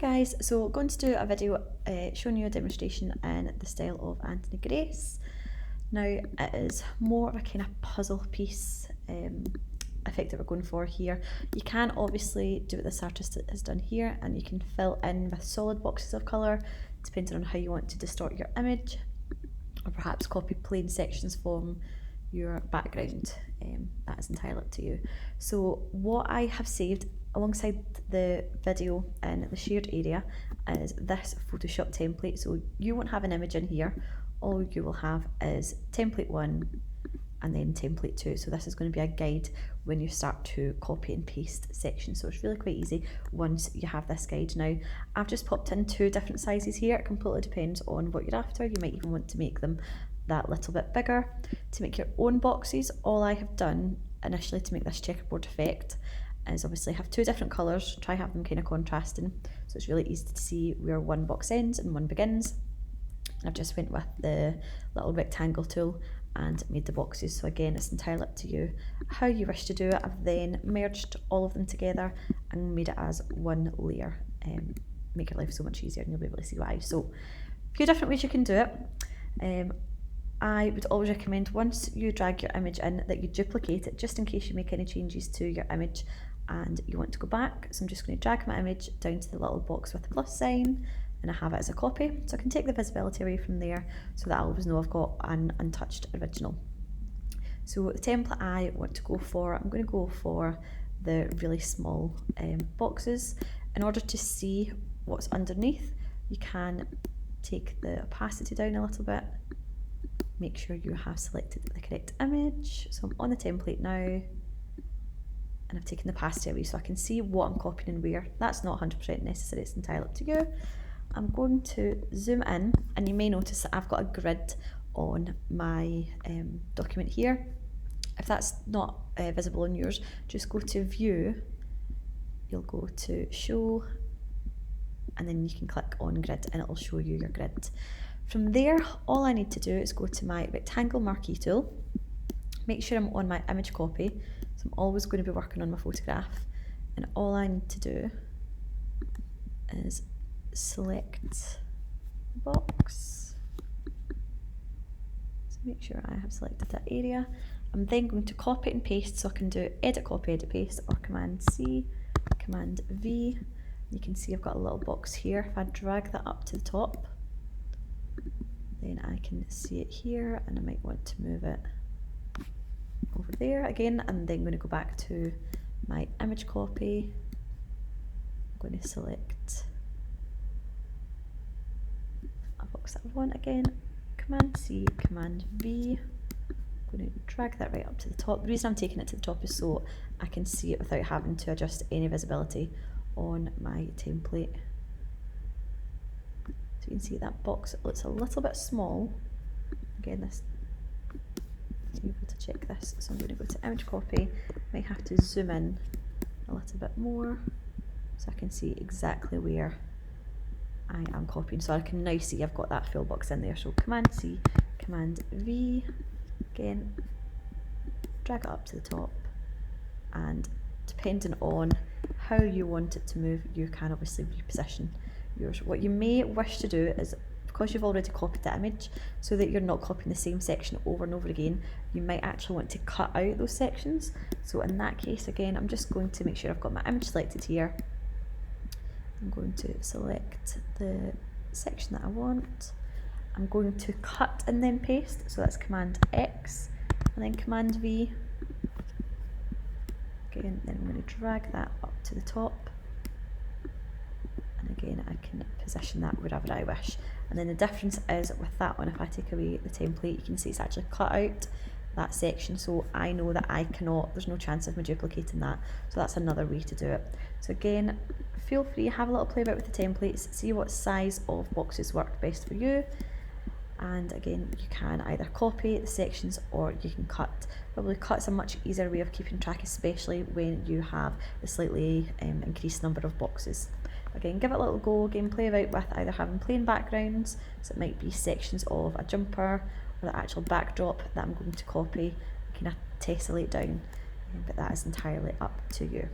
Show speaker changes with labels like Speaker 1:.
Speaker 1: Guys, so going to do a video showing you a demonstration in the style of Anthony Gerace. Now it is more of a kind of puzzle piece effect that we're going for here. You can obviously do what this artist has done here, and you can fill in with solid boxes of colour depending on how you want to distort your image, or perhaps copy plain sections from your background. That is entirely up to you. So what I have saved alongside the video in the shared area is this Photoshop template. So you won't have an image in here, all you will have is template 1 and then template 2. So this is going to be a guide when you start to copy and paste sections, so it's really quite easy once you have this guide. Now I've just popped in 2 different sizes here. It completely depends on what you're after. You might even want to make them that little bit bigger. To make your own boxes, all I have done initially to make this checkerboard effect is obviously have 2 different colours, try have them kind of contrasting, so it's really easy to see where one box ends and one begins. And I've just went with the little rectangle tool and made the boxes. So again, it's entirely up to you how you wish to do it. I've then merged all of them together and made it as one layer. Make your life so much easier and you'll be able to see why. So a few different ways you can do it. I would always recommend once you drag your image in that you duplicate it, just in case you make any changes to your image and you want to go back. So I'm just going to drag my image down to the little box with the plus sign, and I have it as a copy. So I can take the visibility away from there so that I always know I've got an untouched original. So the template I want to go for, I'm going to go for the really small boxes. In order to see what's underneath, you can take the opacity down a little bit. Make sure you have selected the correct image. So I'm on the template now, and I've taken the opacity away so I can see what I'm copying and where. That's not 100% necessary, it's entirely up to you. I'm going to zoom in, and you may notice that I've got a grid on my document here. If that's not visible on yours, just go to View, you'll go to Show, and then you can click on Grid and it'll show you your grid. From there, all I need to do is go to my rectangle marquee tool, make sure I'm on my image copy, so I'm always going to be working on my photograph, and all I need to do is select the box. So make sure I have selected that area. I'm then going to copy and paste, so I can do edit copy, edit paste, or Command C, Command V. You can see I've got a little box here. If I drag that up to the top, then I can see it here, and I might want to move it over there again. I'm then going to go back to my image copy. I'm going to select a box that I want again, Command C, Command V. I'm going to drag that right up to the top. The reason I'm taking it to the top is so I can see it without having to adjust any visibility on my template. So you can see that box looks a little bit small. Again, this, you're able to check this. So I'm going to go to image copy. Might have to zoom in a little bit more so I can see exactly where I am copying. So I can now see I've got that full box in there. So Command C, Command V. Again, drag it up to the top, and depending on how you want it to move, you can obviously reposition yours. What you may wish to do is, because you've already copied the image, so that you're not copying the same section over and over again, you might actually want to cut out those sections. So in that case, again, I'm just going to make sure I've got my image selected here. I'm going to select the section that I want. I'm going to cut and then paste, so that's Command X and then Command V. Again, then I'm going to drag that up to the top, and again I can position that wherever I wish. And then the difference is with that one, if I take away the template, you can see it's actually cut out that section, so I know that I cannot, there's no chance of me duplicating that. So that's another way to do it. So again, feel free, have a little play about with the templates, see what size of boxes work best for you. And again, you can either copy the sections or you can cut. Probably cut's a much easier way of keeping track, especially when you have a slightly increased number of boxes. Again, give it a little go, again play about with either having plain backgrounds, so it might be sections of a jumper or the actual backdrop that I'm going to copy, kind of tessellate down, but that is entirely up to you.